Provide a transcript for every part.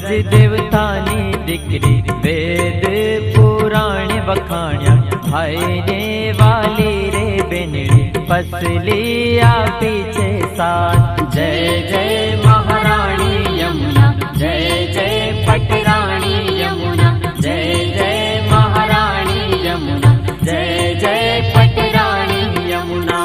सज देवतानी दिकरी वेद पुराण बखाण्या भाईने वाली रे बेनड़ी पसलिया पीछे साथ। जय जय महारानी यमुना, जय जय पटरानी यमुना, जय जय महारानी यमुना, जय जय पटरानी यमुना।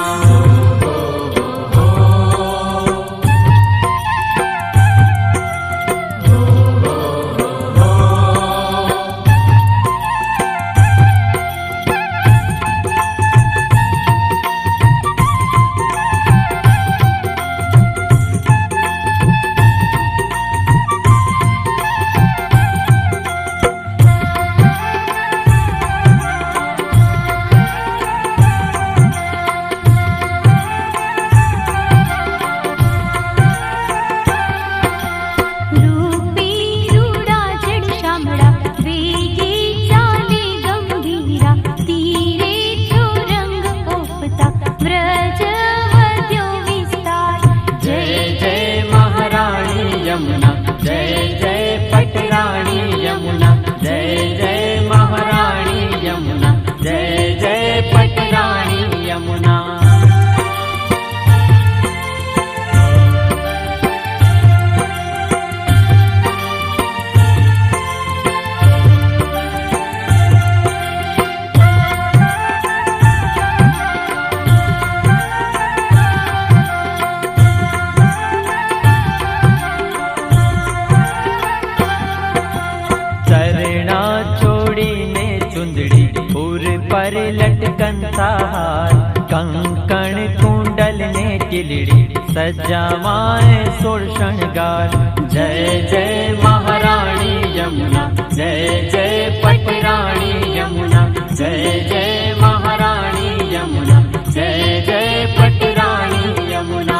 पर लटकन हार कंकण कुंडल ने किलड़ी सजावाए सोल शृंगार। जय जय महारानी यमुना, जय जय पटरानी यमुना, जय जय महारानी यमुना, जय जय पटरानी यमुना।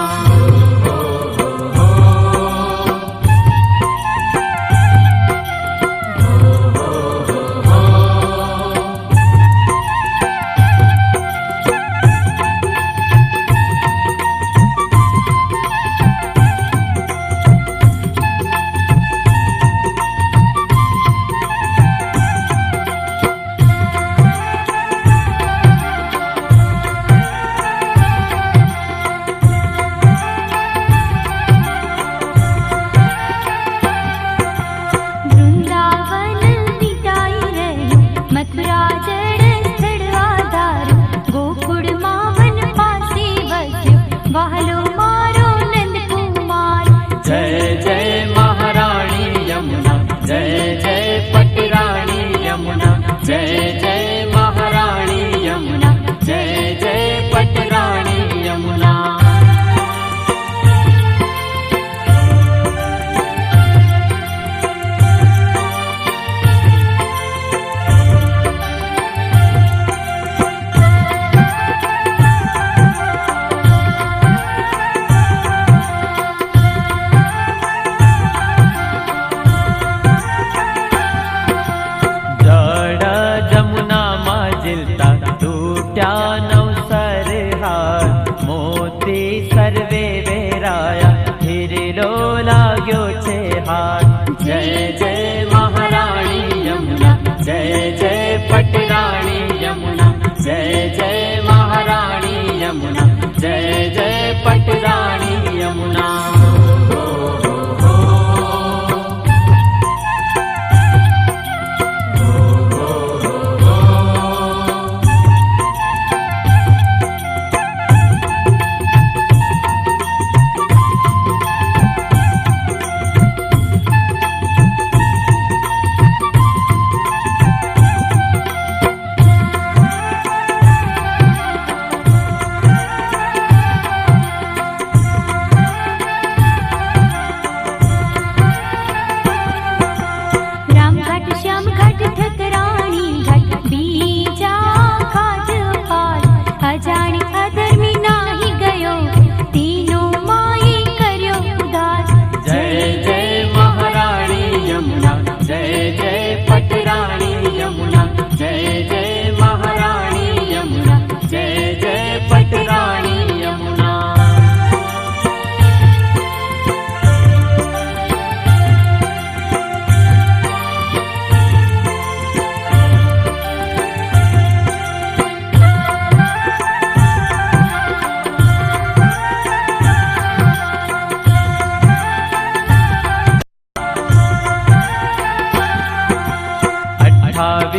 जय जय महारानी यमुना, जय जय पटरानी यमुना, जय जय महारानी यमुना, जय जय पटरानी यमुना।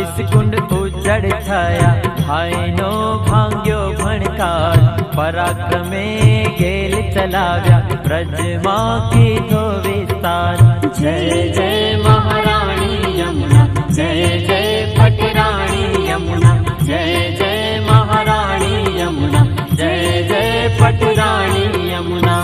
22 कुंड उजड़ छाया भाईनो भांग्यो भणकार पराक्रमे गेल चलाव्या ब्रज मां कीधो विस्तार जय जय महाराणी यमुना जय जय पटराणी यमुना जय जय महाराणी यमुना जय जय पटराणी यमुना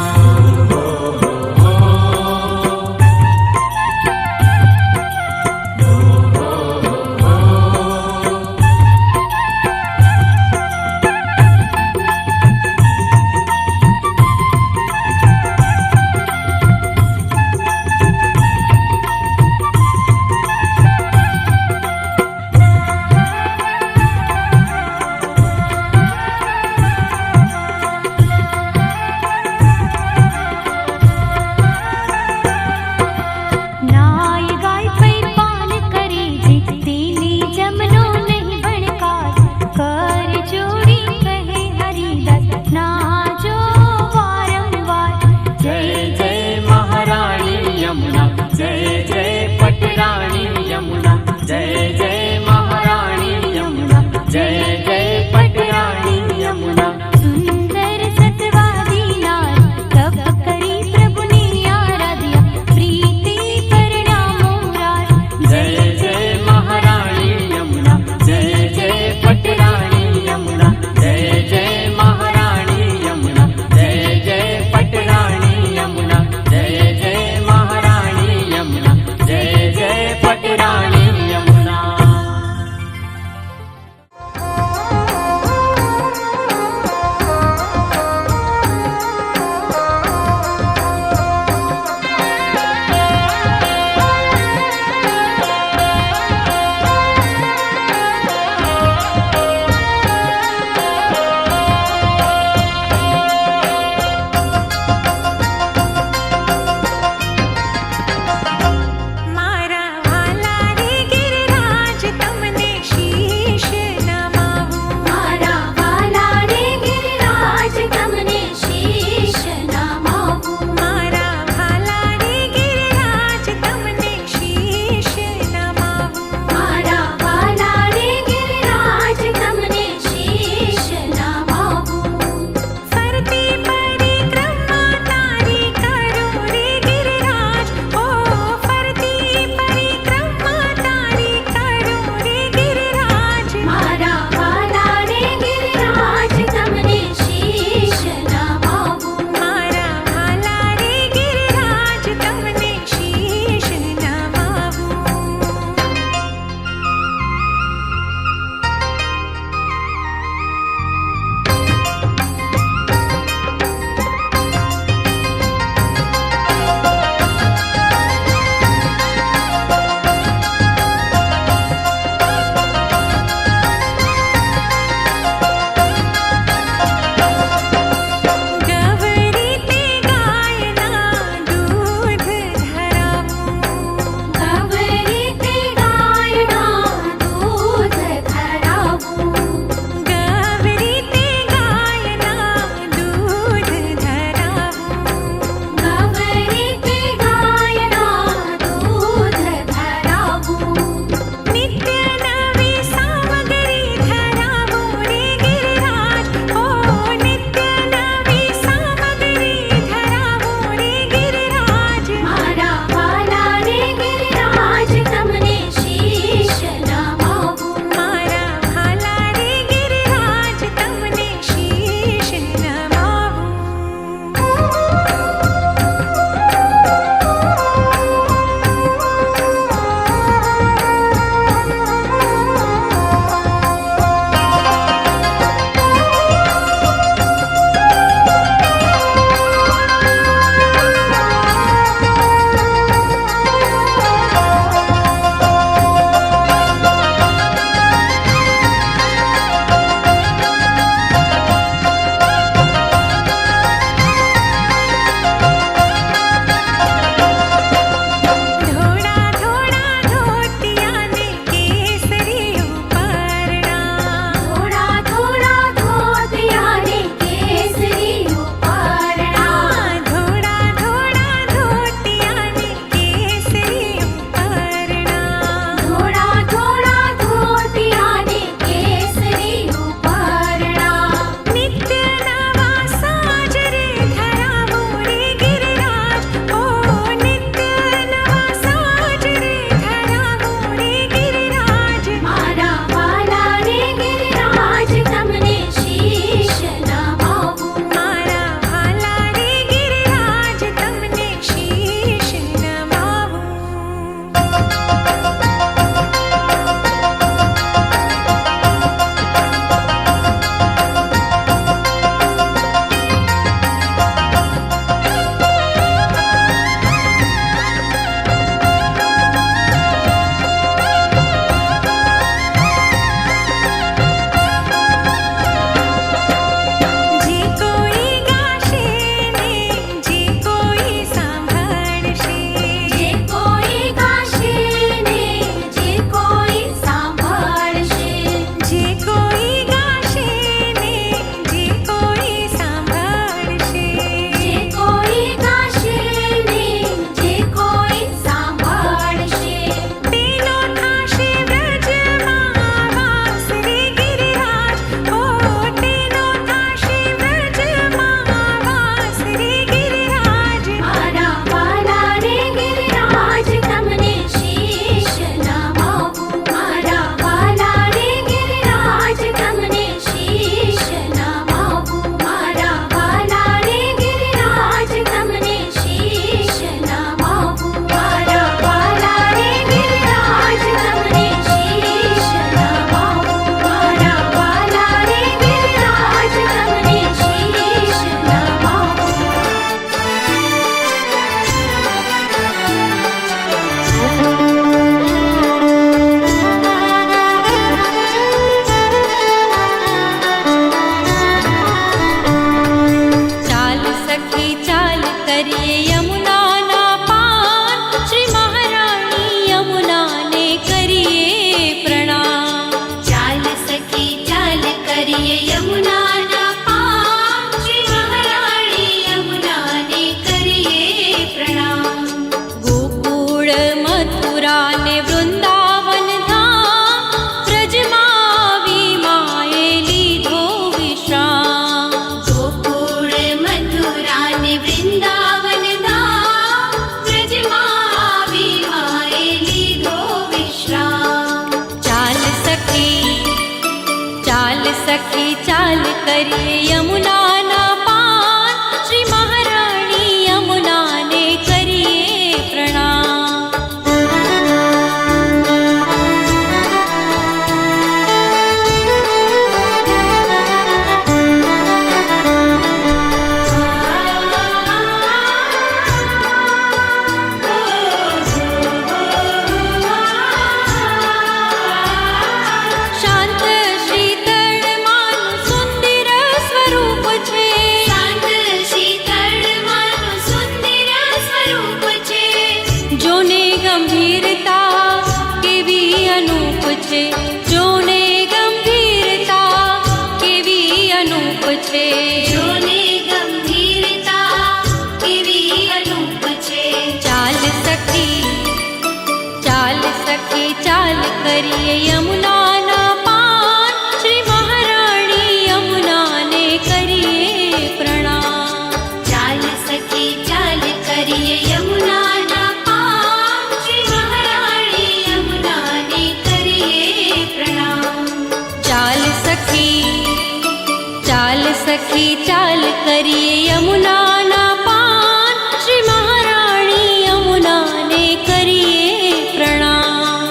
मथुरा ने वृंदावन धाम, ब्रजમાં માએ લીધો વિશ્રામ. ગોકુળ મથુરા ને વૃંદાવન ધામ, બ્રજમાં માએ લીધો વિશ્રામ. ચાલ સખી ચાલ કરીએ યમુનાના પાર, શ્રી મહારાણી યમુનાને કરીએ પ્રણામ. શાંત શીતળ માનું સુંદર સ્વરૂપ છે, શાંત શીતળ માનું સુંદર સ્વરૂપ છે. જોને ગંભીરતા કેવી અનૂપ છે, જોને ગંભીરતા કેવી અનૂપ છે. જોને ગંભીરતા કેવી અનૂપ છે. ચાલ સખી ચાલ કરીએ યમુનાના પાર, શ્રી મહારાણી યમુનાને કરીએ પ્રણામ. ચાલ સખી ચાલ કરીએ યમુનાના પાર, શ્રી મહારાણી યમુનાને કરીએ પ્રણામ. ચાલ સખી ચાલ કરીએ યમુનાના પાર, શ્રી મહારાણી યમુનાને કરીએ પ્રણામ.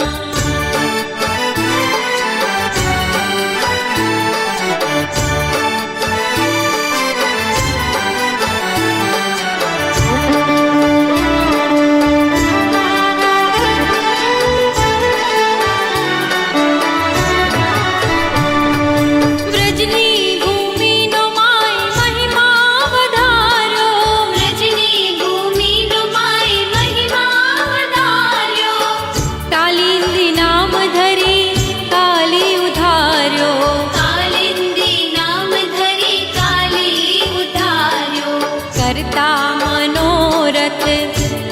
વ્રજની ભૂમિનો માય મહિમા વધાર્યો, વ્રજની ભૂમિનો માય મહિમા વધાર્યો. કાલિંદી નામ ધરી કાલી ઉધાર્યો, કાલિંદી નામ ધરી કાલી ઉધાર્યો. કરતા મનોરથ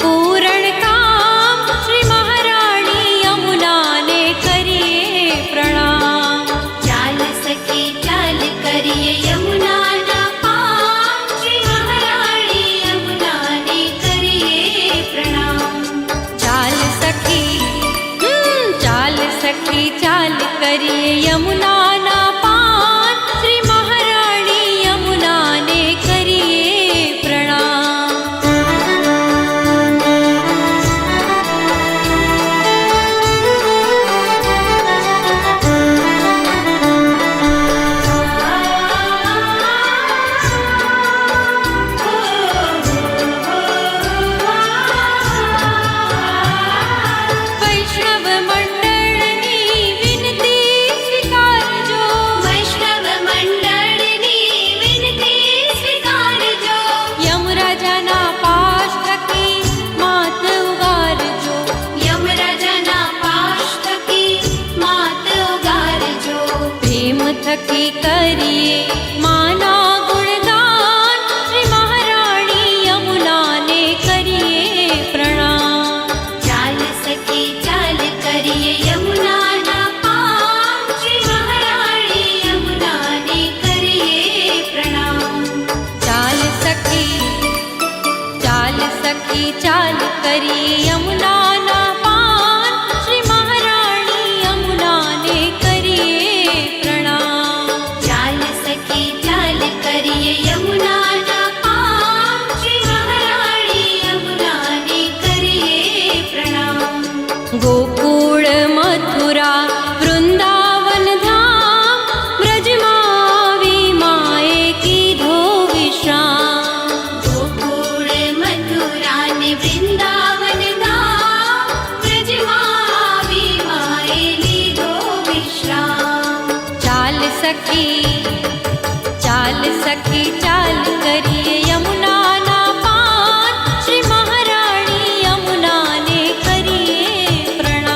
પૂરણ કામ, શ્રી મહારાણી યમુનાને કરીએ પ્રણામ. ચાલ સખી ચાલ કરીએ યમુનાના પાર, શ્રી મહારાણી યમુનાને કરીએ પ્રણામ. ચાલ સખી ચાલ કરીએ યમુનાના પાર, શ્રી મહારાણી યમુનાને કરીએ પ્રણામ. વૈષ્ણવ મંડળની વિનતી સ્વીકારજો, વૈષ્ણવ મંડળની વિનતી સ્વીકારજો. યમરાજાના પાશ થકી માત ઉગારજો, યમરાજાના પાશ થકી માત ઉગારજો. પ્રેમ થકી કરીએ માના ગુણગાન, શ્રી મહારાણી યમુનાને કરીએ પ્રણામ. ચાલ સખી ચાલ કરીએ યમુનાના પાર, શ્રી મહારાણી યમુનાને કરીએ પ્રણામ. ચાલ સખી ચાલ કરીએ યમુનાના પાર, શ્રી મહારાણી યમુનાને કરીએ પ્રણામ. ચાલ સખી ચાલ કરીએ યમુનાના પાર, શ્રી મહારાણી યમુનાને કરીએ પ્રણામ. ગોકુળ મથુરા વૃંદાવન ધામ, બ્રજમાં માએ કીધો વિશ્રામ. ગોકુળ મથુરા ને વૃંદાવન ધામ, બ્રજમાં માએ લીધો વિશ્રામ. ચાલ સખી ચાલ કરીએ યમુનાના પાર, શ્રી મહારાણી યમુનાને કરીએ પ્રણામ.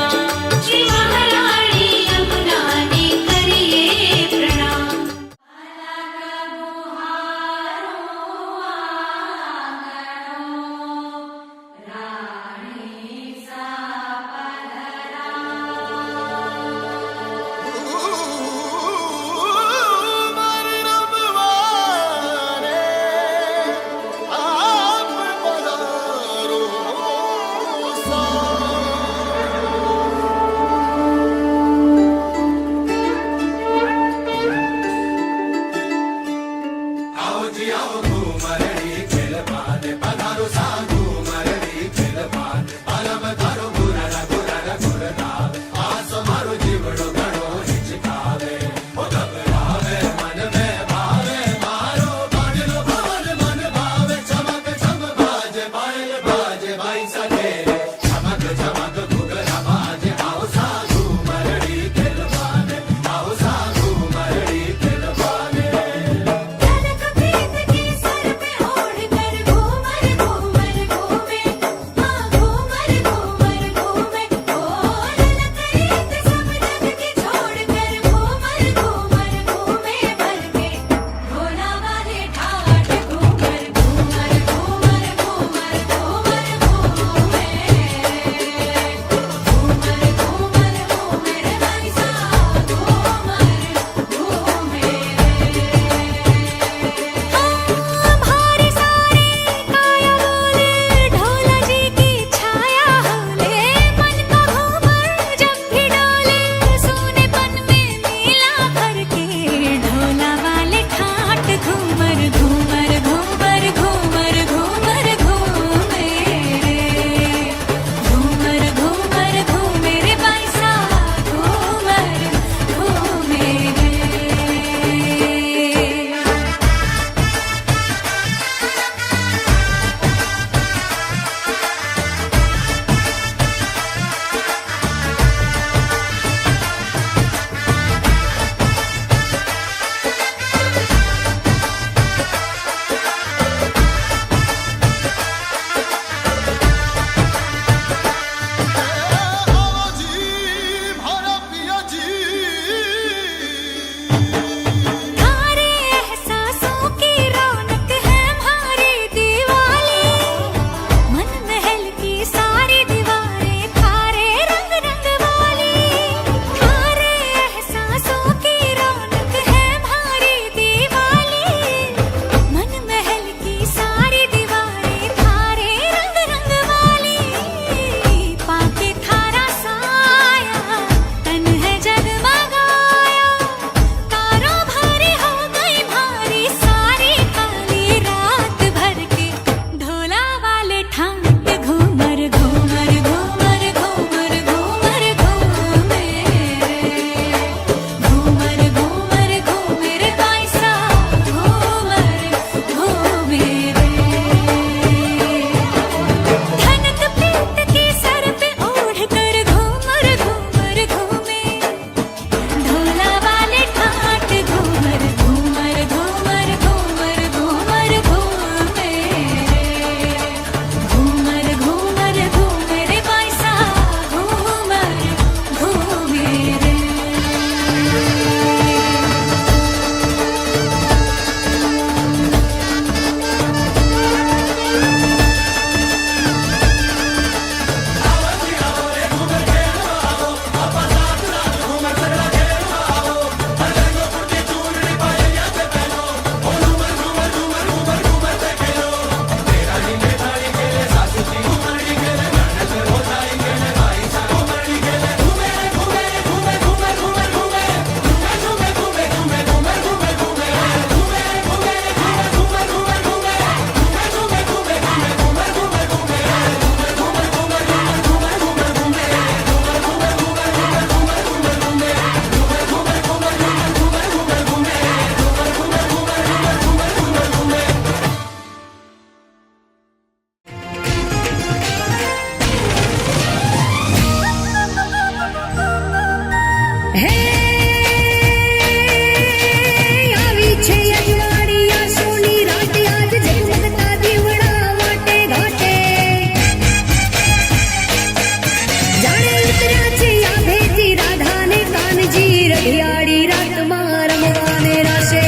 અંધિયાળી રાતમાં રમવાને રાશે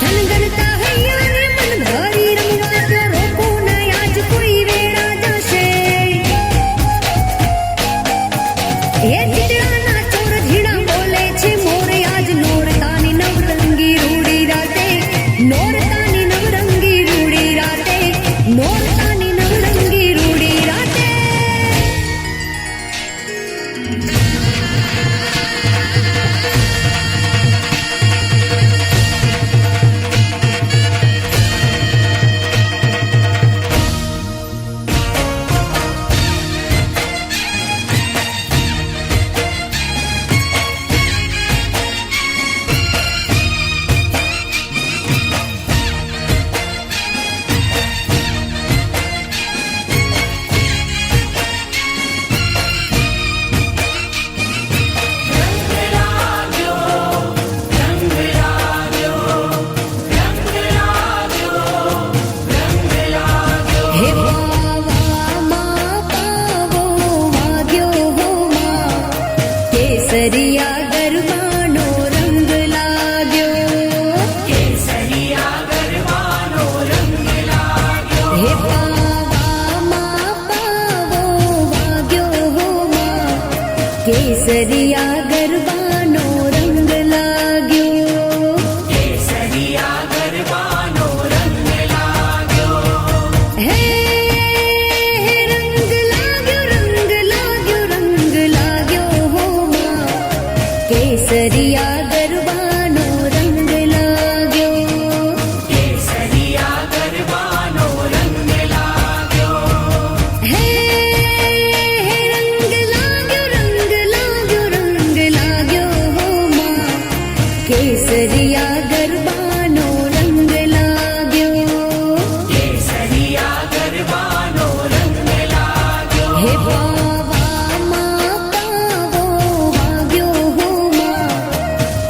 ધનગનતા હૈયાને મન ભરી રમવા તો રોકો નહીં આજ કોઈ વેળા જશે એ ચીતરાના ચોર ઝીણા બોલે છે મોર આજ નોરતાની નવરંગી રૂડી રાતે નોરતાની નવરંગી રૂડી રાતે નોરતાની નવરંગી રૂડી રાતે હે પાવામાં પાવો વાગ્યો હો માં કેસરિયા ગરબાનો રંગ લાગ્યો કેસરિયા ગરબાનો રંગ લાગ્યો હે પાવામાં પાવો વાગ્યો હો માં કેસરિયા ગરબાનો રંગ લાગ્યો કેસરિયા ગરબાનો રંગ લાગ્યો હે રંગ લાગ્યો હો માં કેસરિયા ગરબાનો રંગ લાગ્યો કેસરિયા ગરબાનો રંગ લાગ્યો હે રંગ લાગ્યો હો માં કેસરિયા ગરબાનો રંગ લાગ્યો કેસરિયા ગરબાનો રંગ લાગ્યો હે પાવામાં પાવો વાગ્યો હો માં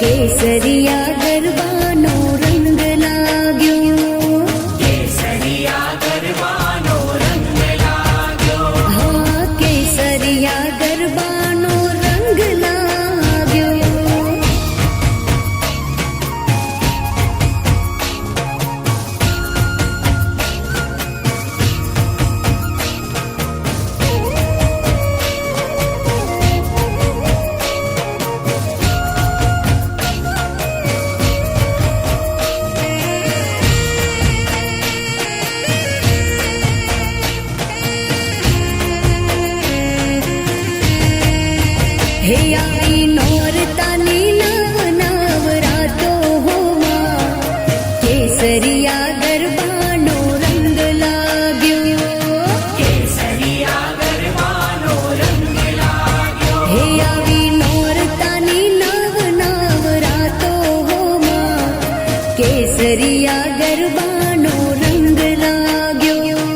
કેસરિયા ગરબાનો રંગ લાગ્યો કેસરિયા ગરબાનો રંગ લાગ્યો હા કેસરિયા ગરબાનો રંગ લાગ્યો હે આવી નોરતાની નવ નવરાતો હો માં કેસરિયા ગરબાનો રંગ લાગ્યો કેસરિયા ગરબાનો રંગ લાગ્યો હે આવી નોરતાની નવ નવરાતો હો માં કેસરિયા ગરબાનો રંગ લાગ્યો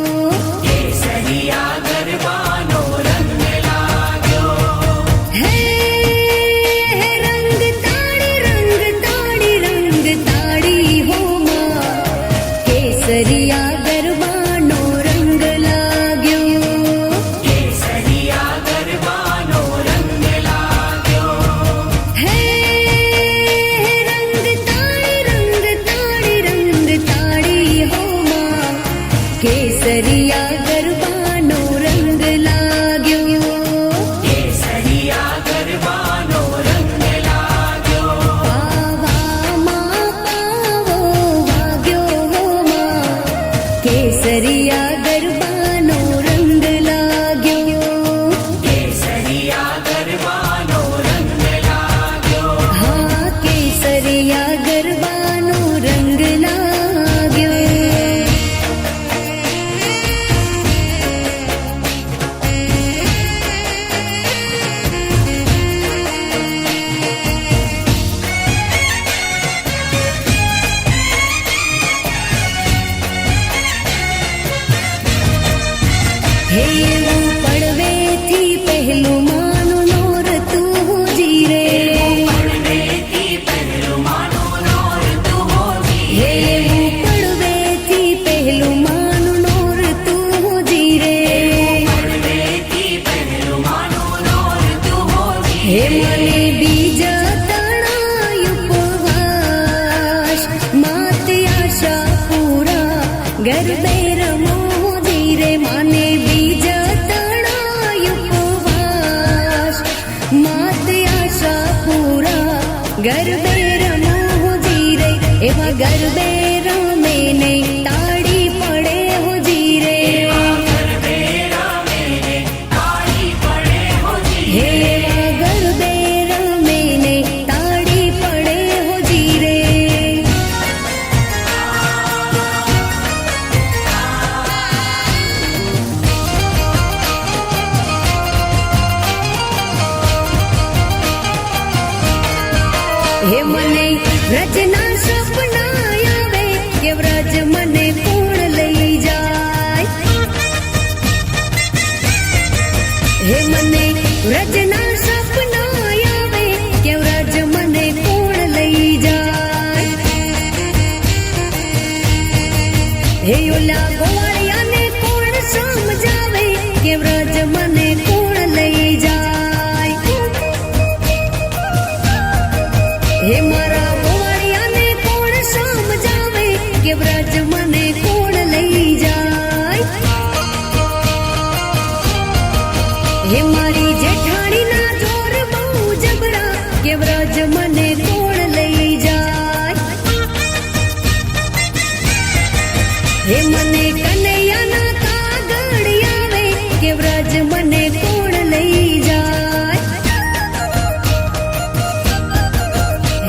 કેસરિયા ગરબાનો રંગ લાગ્યો હે રંગ તાળી હો માં કેસરિયા ગરબાનો રંગ લાગ્યો કેસરિયા ગરબાનો રંગ લાગ્યો હે રંગ તાળી હો માં કેસરિયા ગરબાનો રંગ લાગ્યો કેસરિયા ગરબાનો રંગ લાગ્યો પાવામાં પાવો વાગ્યો હો માં કેસરિયા ગરબાનો રંગ લાગ્યો કેસરિયા ગરબાનો રંગ લાગ્યો હા કેસરિયા ગરબાનો રંગ લાગ્યો હે એવું પડવેથી પહેલું માનું નોરતું જીરે હે એવું પડવેથી પહેલું માનું નોરતું જીરે હે મને વ્રજના સપના આવે કે વ્રજ મને કોણ લઈ જાય. હે મને વ્રજના સપના આવે કે વ્રજ મને કોણ લઈ જાય. હે ઓલા ગોવાળિયાને કોણ સમજાવે કે વ્રજ મને કોણ લઈ જાય. હે મારા ગોવાળિયાને કોણ સમજાવે કે વ્રજ મને કોણ લઈ જાય. હે મારી જેઠાણીના જોર બહુ જબરા કે વ્રજ મને કોણ લઈ જાય. હે મને કનૈયાના કાગળ આવે કે વ્રજ મને કોણ લઈ જાય.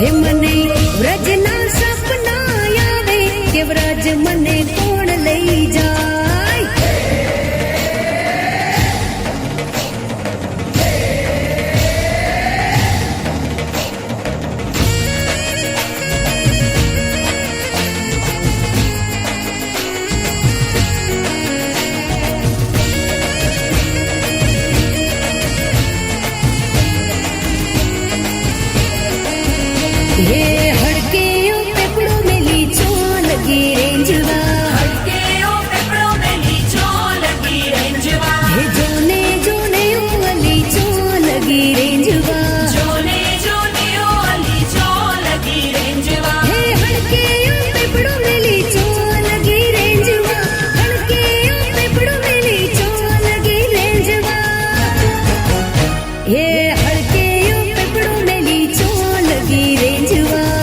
હે મને વ્રજના સપના આવે કે વ્રજ મને કોણ લઈ જાય. હે હડકેયો પેપડો મેલી ચોલ ગી રેંજવા. હે જોને જોને ઓલી ચોલ ગી રેંજવા. હે હડકેયો પેપડો મેલી ચોલ ગી રેંજવા. હડકેયો પેપડો મેલી ચોલ ગી રેંજવા. હે હડકેયો પેપડો મેલી ચોલ ગી રેંજવા.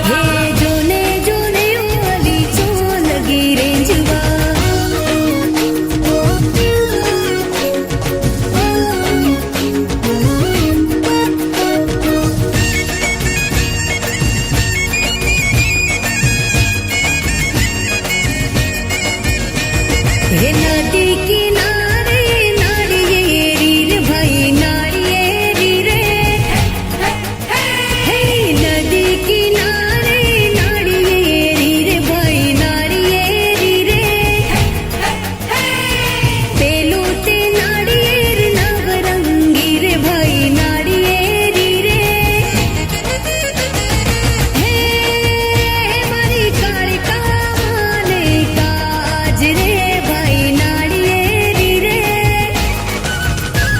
હે જોને જોને ઓલી ચોલ ગી રેંજવા. હે નદી કિનારે નાળિયેરી રે ભાઈ નાળિયેરી રે. હે નદી કિનારે નાળિયેરી રે ભાઈ નાળિયેરી રે. પેલું તે નાળિયેર નવરંગી રે ભાઈ નાળિયેરી રે. હે મારી કાળિકાને કાજ રે ભાઈ નાળિયેરી રે.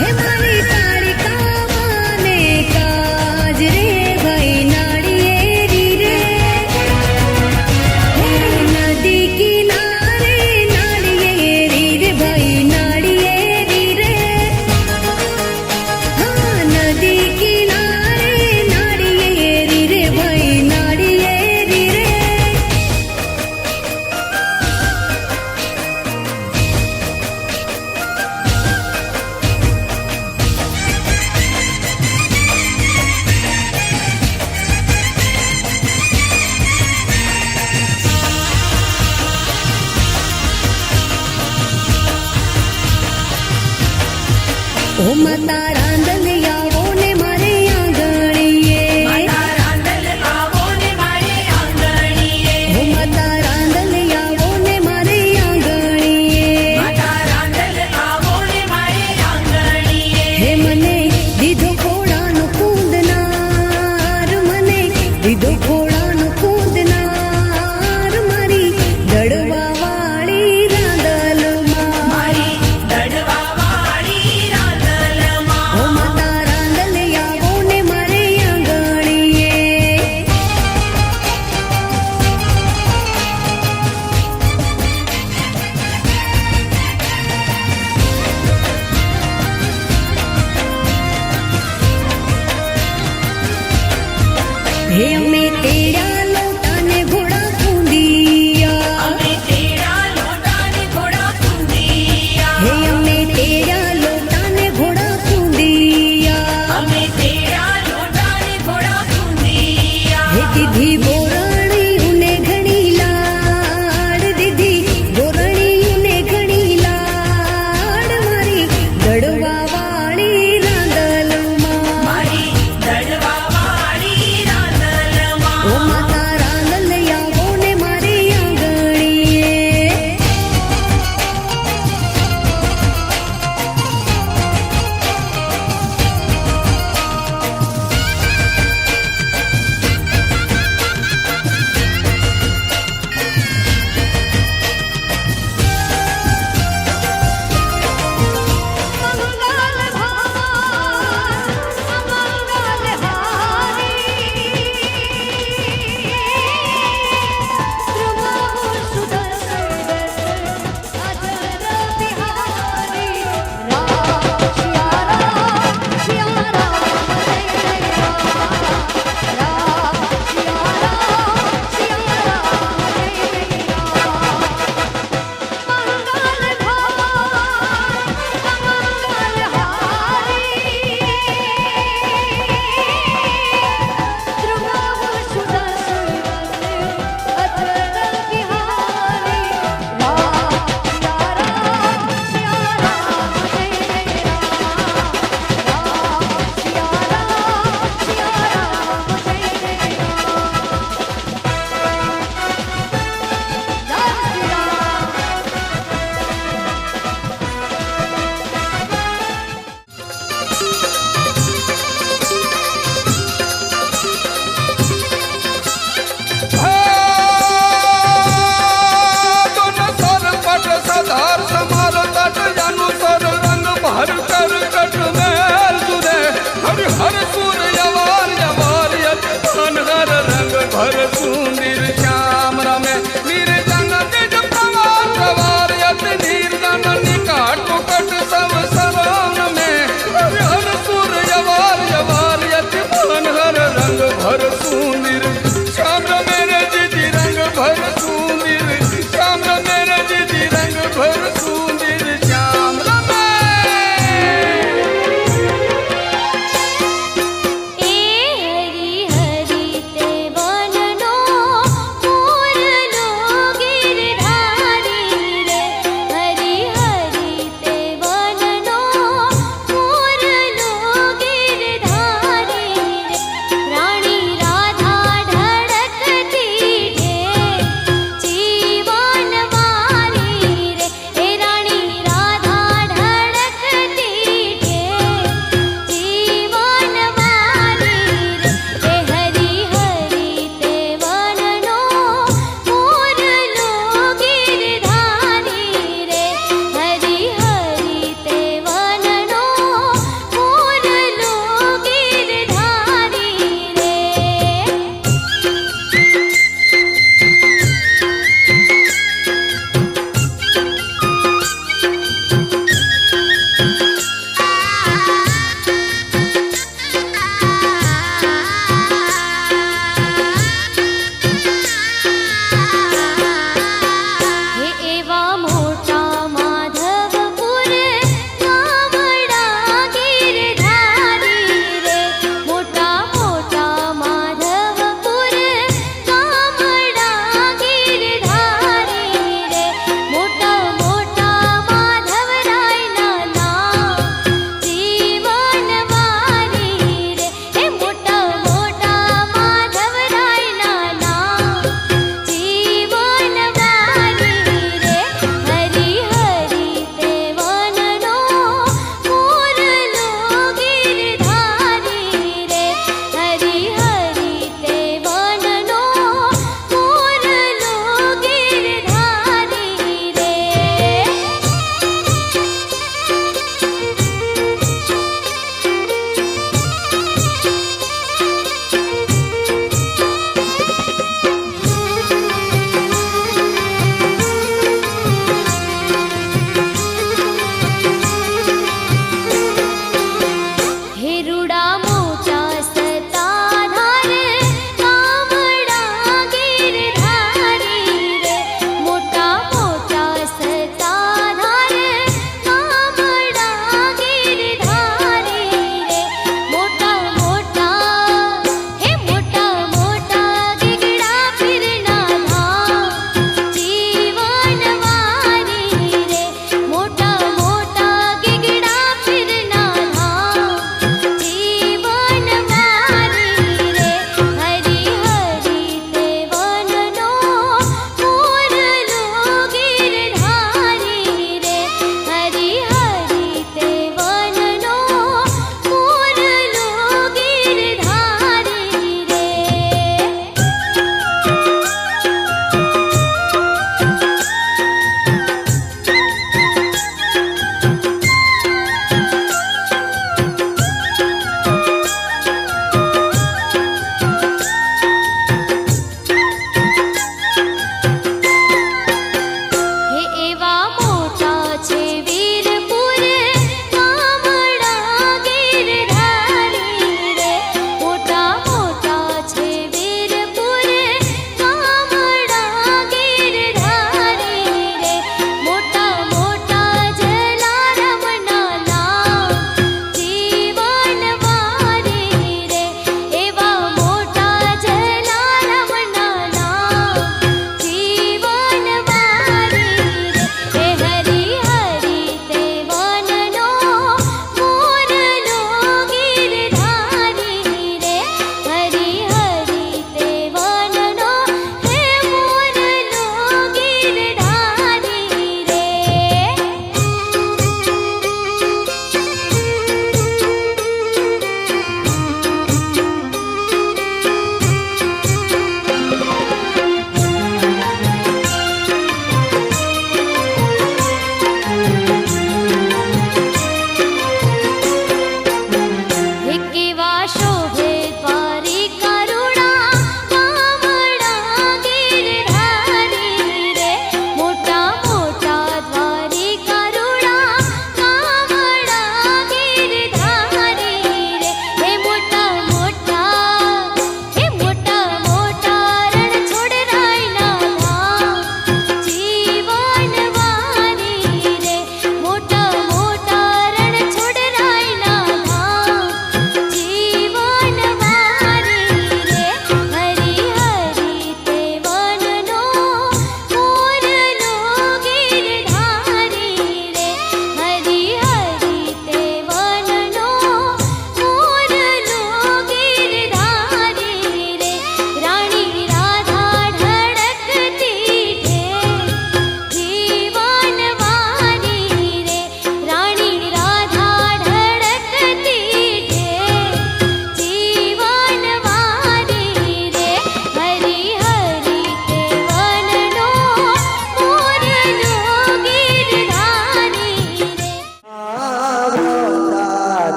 હે મારી કાળિકાને કાજ રે ભાઈ નાળિયેરી રે. હે નદી કિનારે નાળિયેરી રે ભાઈ નાળિયેરી રે. હા નદી કિનારે નાળિયેરી રે ભાઈ નાળિયેરી રે. ઓ માતા રાંદલ આવો ને મારે આંગણીએ. ઓ માતા રાંદલ આવો ને મારે આંગણીએ. હે મને દીધો ખોળાનો કૂદનાર. મને દીધો ખોળાનો કૂદનાર. મારી દડવા વાળી રાંદલમાં. ઓ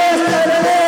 સર્વે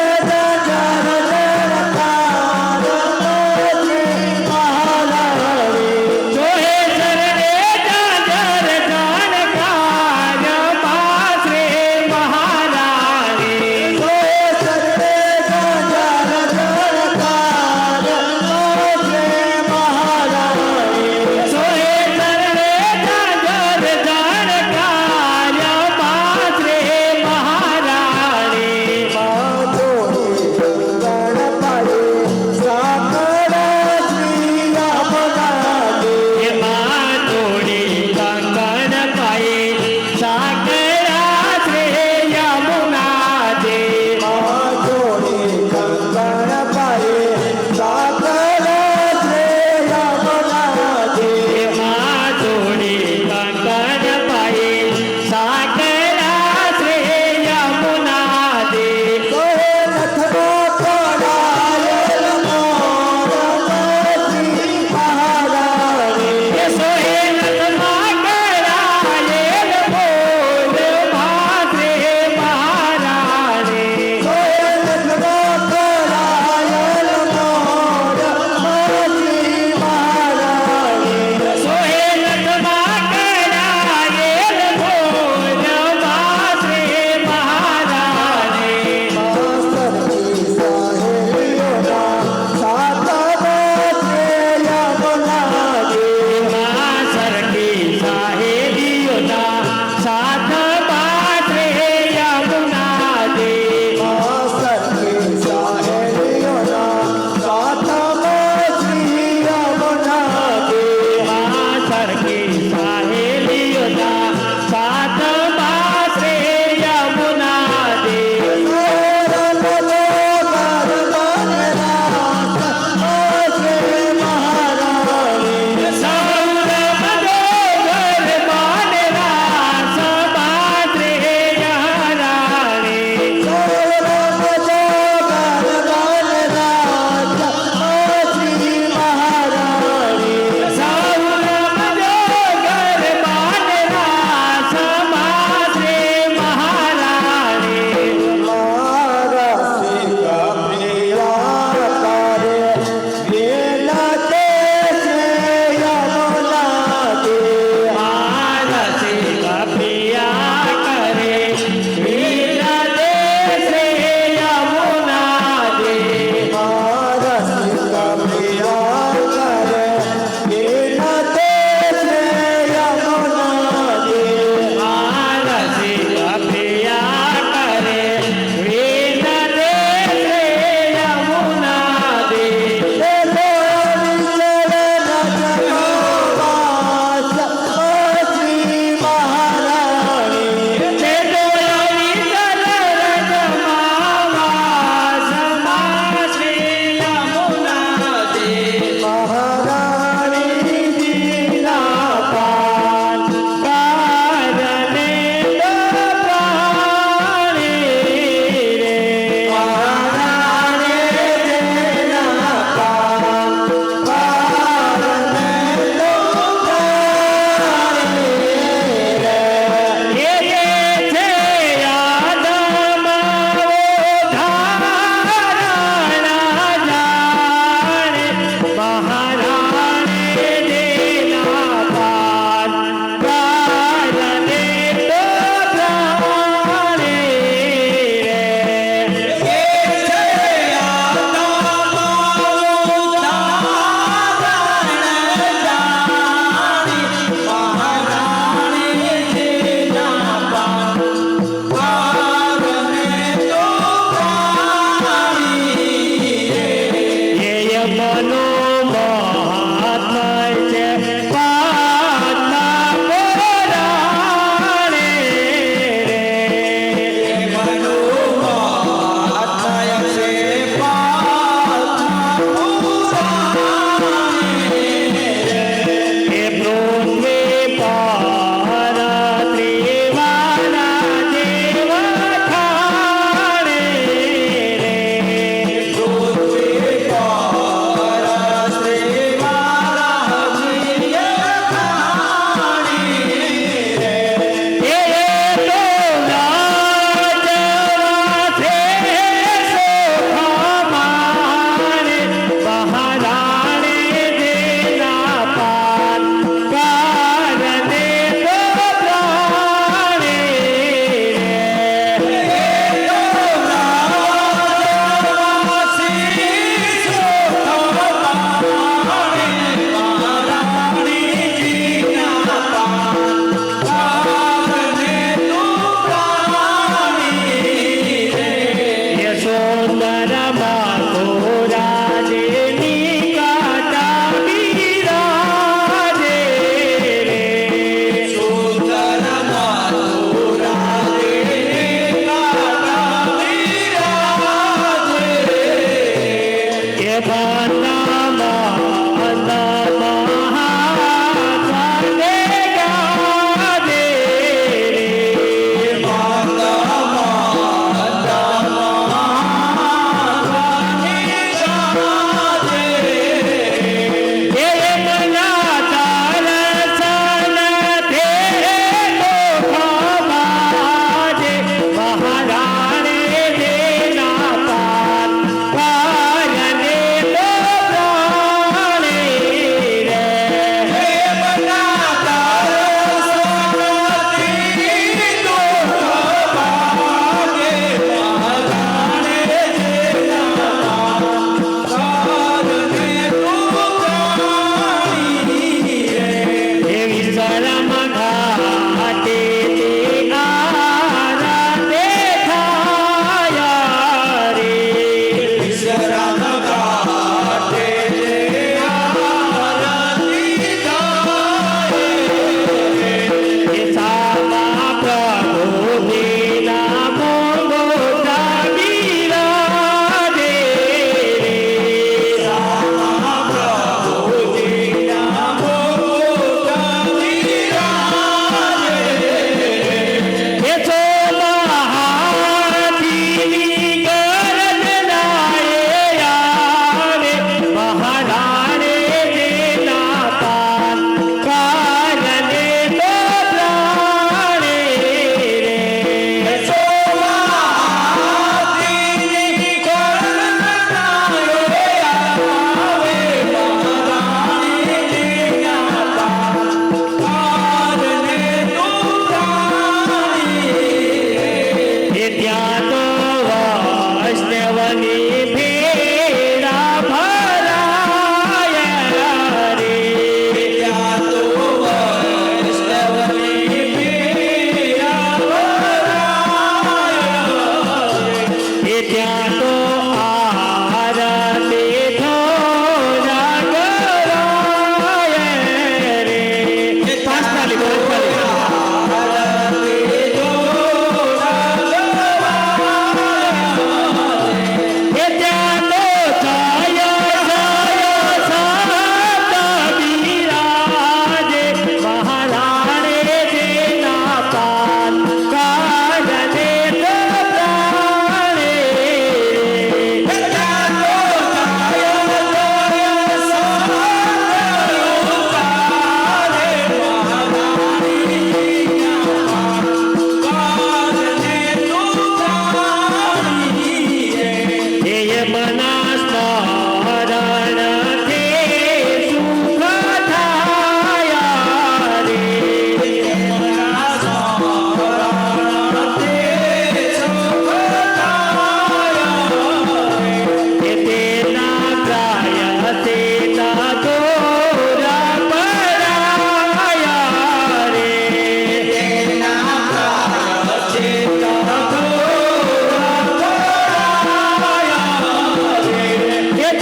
એ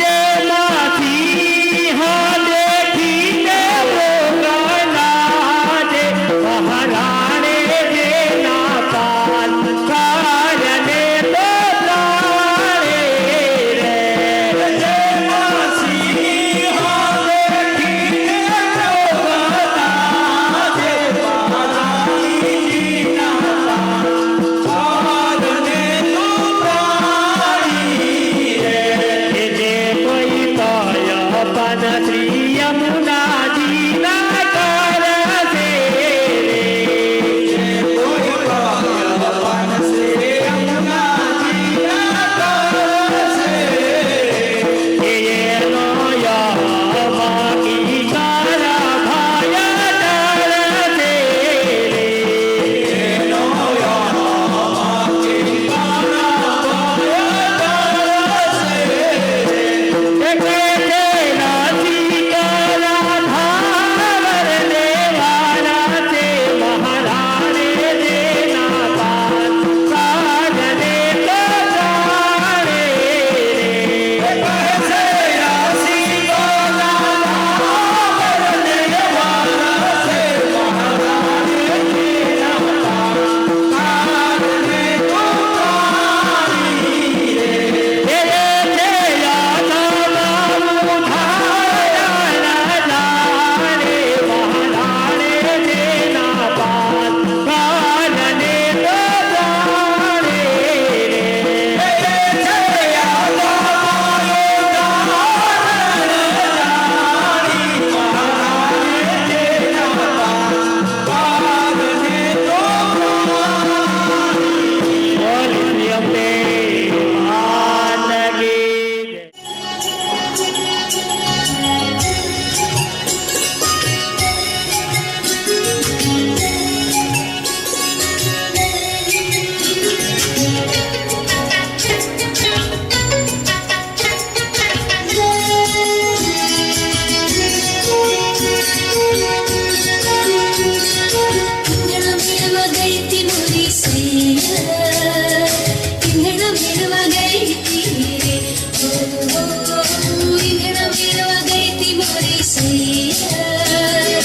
ઈંધણ મેળવા ગઈ તી મારી સૈયર,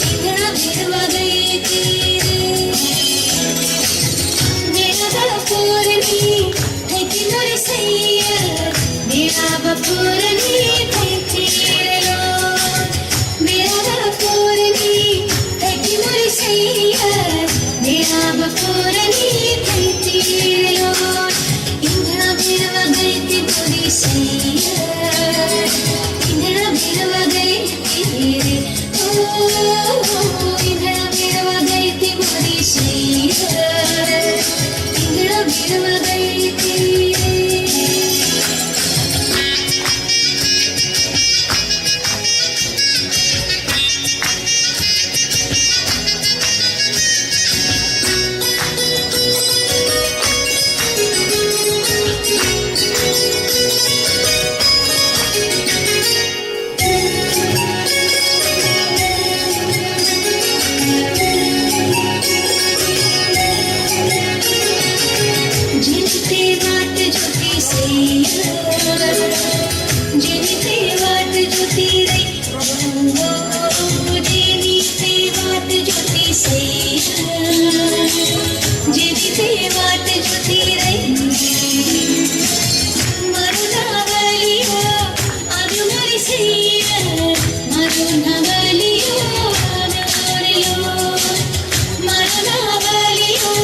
ઈંધણ મેળવા ગઈ તી મેળા બપોરની થઈ તી મારી સૈયર, મેળા બપોરની થઈ તી લો, મેળા બપોરની થઈ તી મારી સૈયર, મેળા બપોરની થઈ તી લો, ઈંધણ મેળવા ગઈ તી મારી સૈયર, ઈંધણ મેળવા ગઈ તી રે, ઈંધણ મેળવા ગઈ તી મારી સૈયર, ઈંધણ મેળવા ગઈ તી રે. જેની તે વાટ જોતી સૈયર, જેની તે વાટ જોતી રહી, જેની તે વાટ જોતી સૈયર, જેની તે વાટ જોતી રહી, મારું નાવલિયો આવ્યું મારી સૈયર, મારું નાવલિયો આવ્યો રે લો, મારો નાવલિયો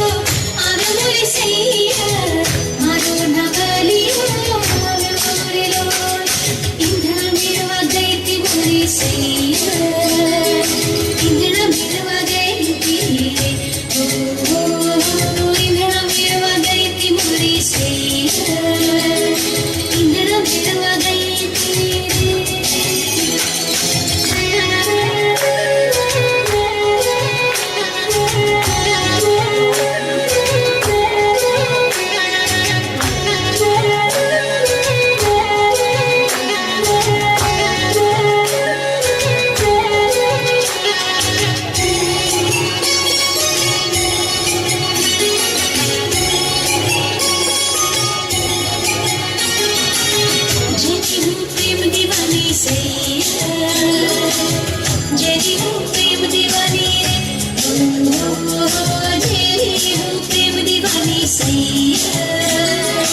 આવ્યો મારી સૈયર, મારો નાવલિયો આવ્યો રે લો, ઈંધણ મેળવા ગઈ તી મારી સૈયર, ઈંધણ મેળવા ગઈ તી રે, ઈંધણ મેળવા ગઈ તી મારી સૈયર, ઈંધણ મેળવા ગઈ તી જેની હું પ્રેમ દીવાની સૈયર, જેની હું પ્રેમ દીવાની રે, જેની હું પ્રેમ દીવાની સૈયર,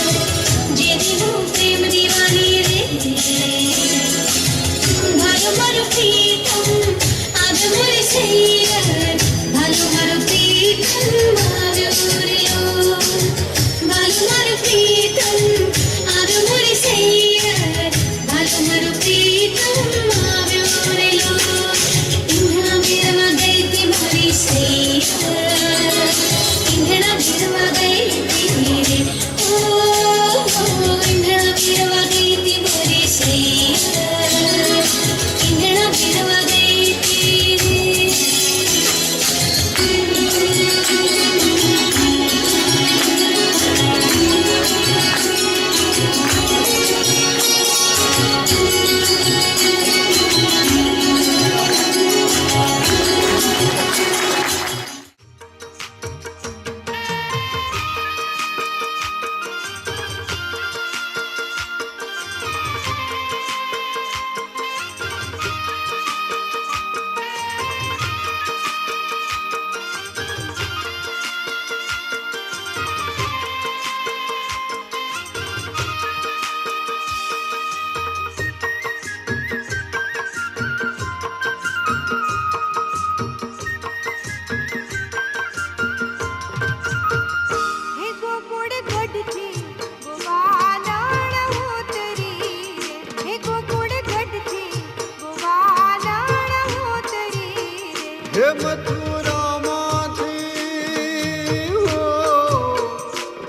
જેની હું પ્રેમ દીવાની રે, ભાલો મારો પ્રીતમ આવ્યો મારી સૈયર, ભાલો મારો પ્રીતમ આવ્યો રે લો, ભાલો મારો પ્રીતમ આવ્યો મારી સૈયર, ભાલો મારો પ્રીતમ આવ્યો રે લો, ઈંધણ મેળવા ગઈ તી મારી સૈયર, ઈંધણ મેળવા ગઈ તી રે, ઈંધણ મેળવા ગઈ તી મારી સૈયર, ઈંધણ મેળવા ગઈ તી રે. हे गोकुळ गडची गोवानाण होतरी रे, हे गोकुळ गडची गोवानाण होतरी रे, हे मथुरामाथी हो,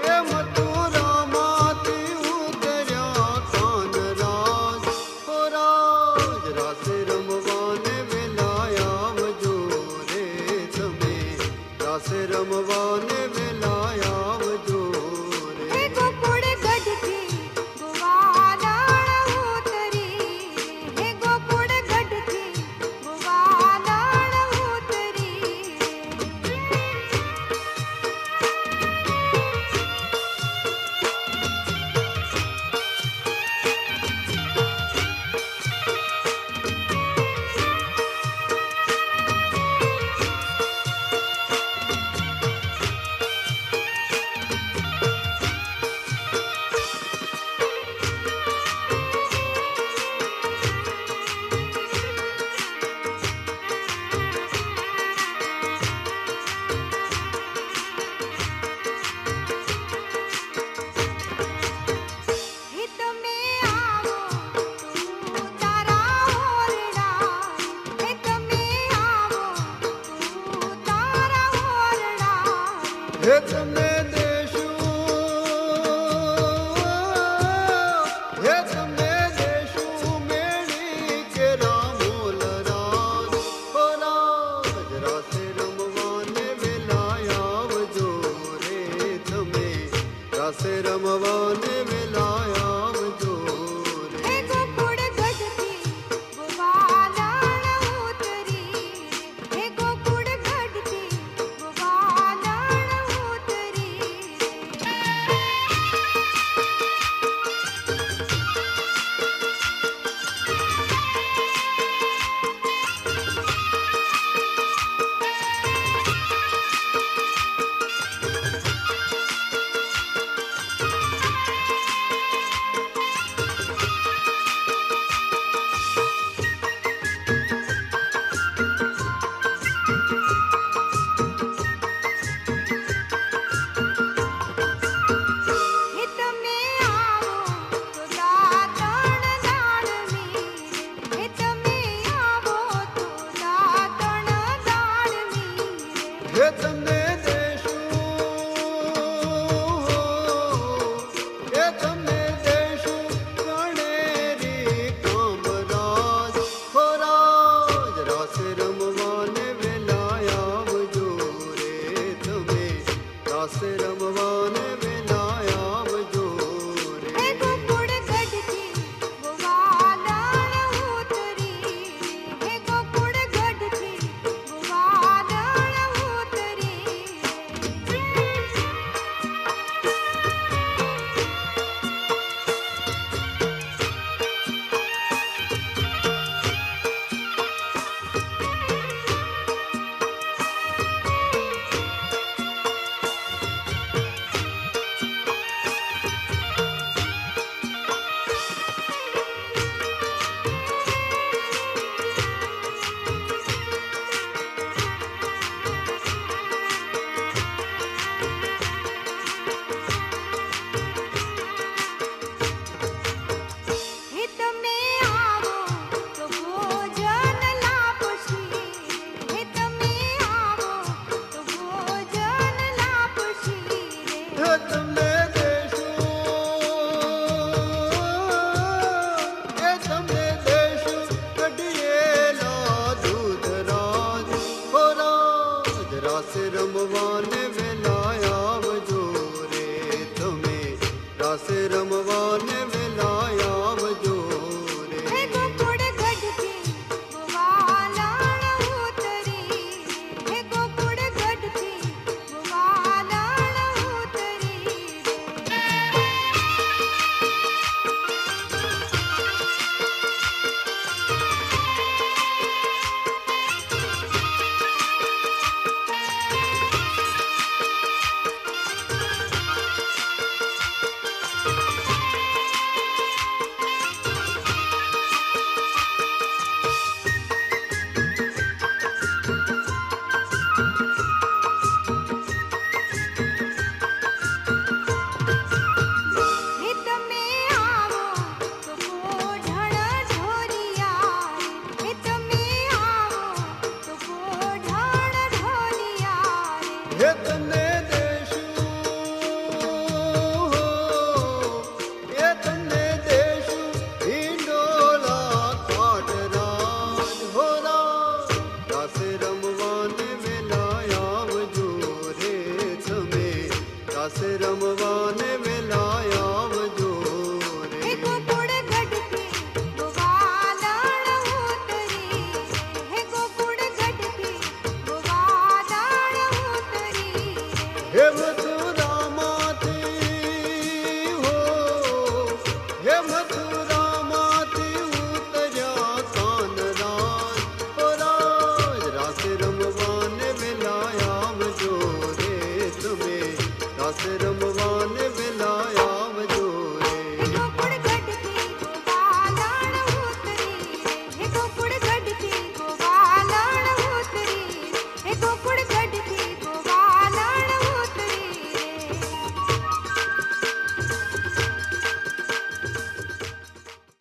हे मथुरामाथी उतर्या कानराज, हो राज રાસ રમવાને વેલાય આવજો રે તમે, રાસ રમવાને વેલાય આવજો રે. हे गोकुळ गडची गोवानाण होतरी रे, हे गोकुळ गडची गोवानाण होतरी હે તમે